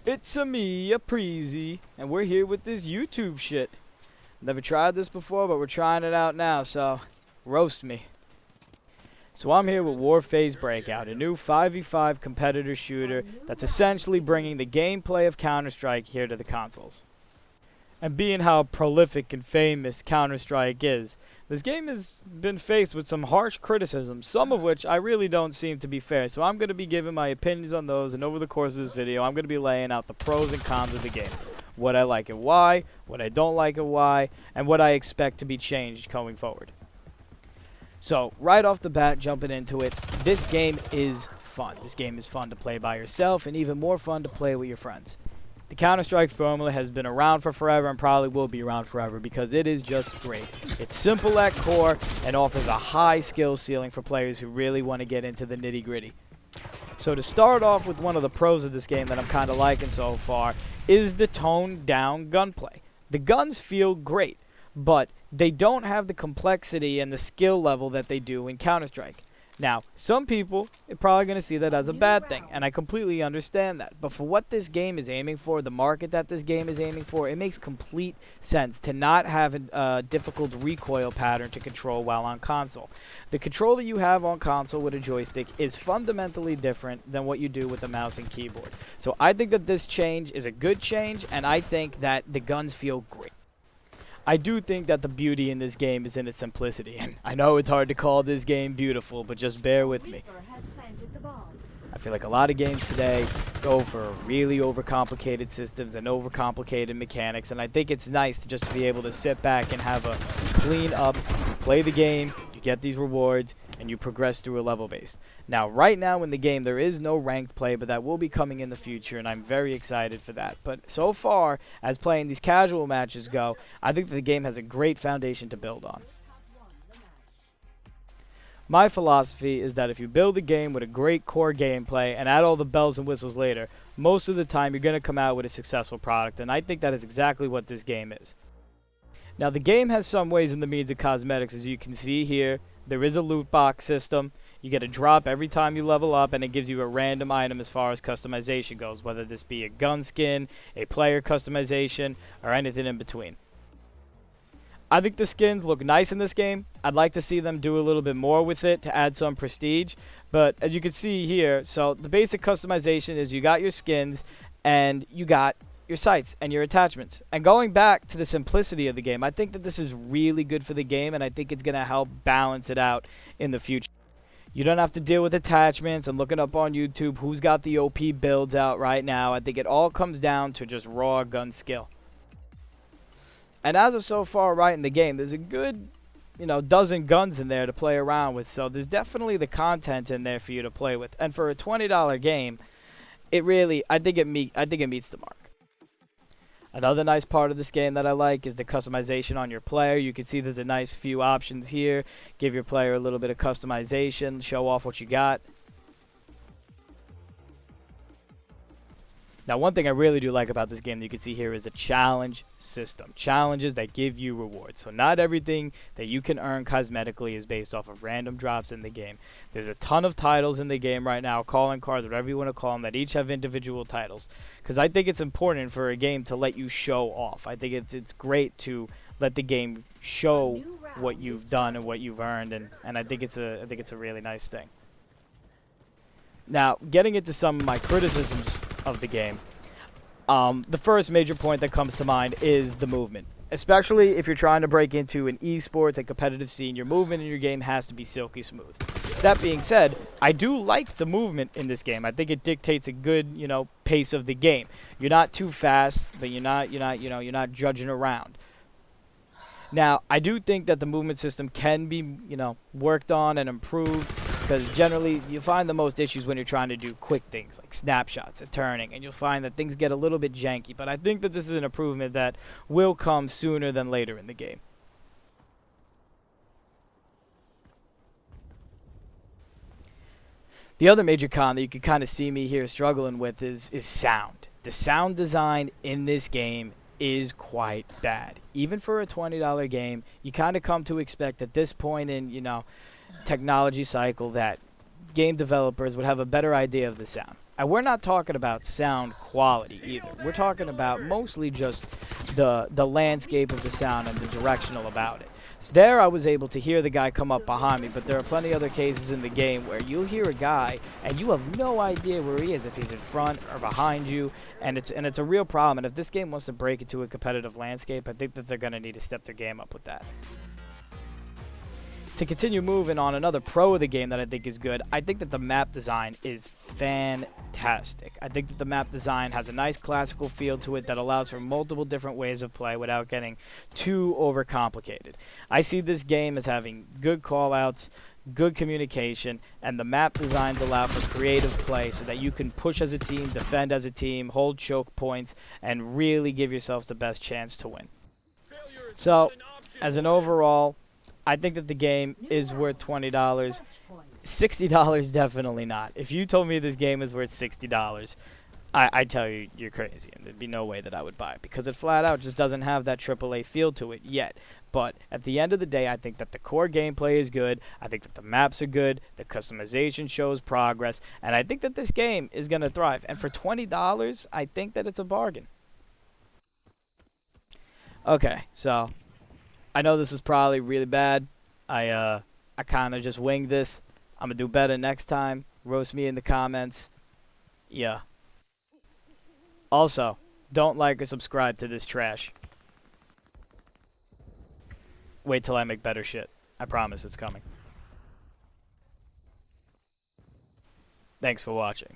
It's a me, a Preezy, and we're here with this YouTube shit. Never tried this before, but we're trying it out now, so roast me. So I'm here with Warface Breakout, a new 5v5 competitor shooter that's essentially bringing the gameplay of Counter-Strike here to the consoles. And being how prolific and famous Counter-Strike is, this game has been faced with some harsh criticism, some of which I really don't seem to be fair. So I'm going to be giving my opinions on those, and over the course of this video, I'm going to be laying out the pros and cons of the game. What I like and why, what I don't like and why, and what I expect to be changed going forward. So, right off the bat, jumping into it, this game is fun. This game is fun to play by yourself, and even more fun to play with your friends. The Counter-Strike formula has been around for forever and probably will be around forever because it is just great. It's simple at core and offers a high skill ceiling for players who really want to get into the nitty-gritty. So to start off with, one of the pros of this game that I'm kind of liking so far is the toned down gunplay. The guns feel great, but they don't have the complexity and the skill level that they do in Counter-Strike. Now, some people are probably going to see that as a bad thing, and I completely understand that. But for what this game is aiming for, the market that this game is aiming for, it makes complete sense to not have a difficult recoil pattern to control while on console. The control that you have on console with a joystick is fundamentally different than what you do with a mouse and keyboard. So I think that this change is a good change, and I think that the guns feel great. I do think that the beauty in this game is in its simplicity, and I know it's hard to call this game beautiful, but just bear with me. I feel like a lot of games today go for really overcomplicated systems and overcomplicated mechanics, and I think it's nice to just be able to sit back and have a clean up, play the game, you get these rewards, and you progress through a level base. Now, right now in the game, there is no ranked play, but that will be coming in the future, and I'm very excited for that. But so far, as playing these casual matches go, I think that the game has a great foundation to build on. My philosophy is that if you build a game with a great core gameplay and add all the bells and whistles later, most of the time you're going to come out with a successful product, and I think that is exactly what this game is. Now, the game has some ways and the means of cosmetics, as you can see here. There is a loot box system. You get a drop every time you level up, and it gives you a random item as far as customization goes, whether this be a gun skin, a player customization, or anything in between. I think the skins look nice in this game. I'd like to see them do a little bit more with it to add some prestige. But as you can see here, so the basic customization is you got your skins and you got your sights and your attachments. And going back to the simplicity of the game, I think that this is really good for the game, and I think it's going to help balance it out in the future. You don't have to deal with attachments and looking up on YouTube who's got the OP builds out right now. I think it all comes down to just raw gun skill. And as of so far right in the game, there's a good, dozen guns in there to play around with. So there's definitely the content in there for you to play with. And for a $20 game, I think it meets the mark. Another nice part of this game that I like is the customization on your player. You can see there's a nice few options here. Give your player a little bit of customization, show off what you got. Now, one thing I really do like about this game that you can see here is the challenge system. Challenges that give you rewards. So not everything that you can earn cosmetically is based off of random drops in the game. There's a ton of titles in the game right now, calling cards, whatever you want to call them, that each have individual titles. Because I think it's important for a game to let you show off. I think it's great to let the game show what you've done and what you've earned, and I think it's a really nice thing. Now, getting into some of my criticisms of the game, the first major point that comes to mind is the movement. Especially if you're trying to break into an esports and competitive scene, your movement in your game has to be silky smooth. That being said, I do like the movement in this game. I think it dictates a good, pace of the game. You're not too fast, but you're not judging around. Now, I do think that the movement system can be, worked on and improved, because generally you find the most issues when you're trying to do quick things like snapshots and turning, and you'll find that things get a little bit janky. But I think that this is an improvement that will come sooner than later in the game. The other major con that you can kind of see me here struggling with is sound. The sound design in this game is quite bad. Even for a $20 game, you kind of come to expect at this point in, technology cycle that game developers would have a better idea of the sound. And we're not talking about sound quality either. We're talking about mostly just the landscape of the sound and the directional about it. So there I was able to hear the guy come up behind me, but there are plenty other cases in the game where you'll hear a guy and you have no idea where he is, if he's in front or behind you, and it's a real problem. And if this game wants to break into a competitive landscape, I think that they're going to need to step their game up with that. To continue moving on, another pro of the game that I think is good, I think that the map design is fantastic. I think that the map design has a nice classical feel to it that allows for multiple different ways of play without getting too overcomplicated. I see this game as having good callouts, good communication, and the map designs allow for creative play so that you can push as a team, defend as a team, hold choke points, and really give yourselves the best chance to win. So, as an overall, I think that the game is worth $20. $60, definitely not. If you told me this game is worth $60, I tell you, you're crazy, and there'd be no way that I would buy it, because it flat out just doesn't have that AAA feel to it yet. But at the end of the day, I think that the core gameplay is good, I think that the maps are good, the customization shows progress, and I think that this game is going to thrive. And for $20, I think that it's a bargain. Okay, so I know this is probably really bad. I kind of just winged this. I'm going to do better next time. Roast me in the comments. Yeah. Also, don't like or subscribe to this trash. Wait till I make better shit. I promise it's coming. Thanks for watching.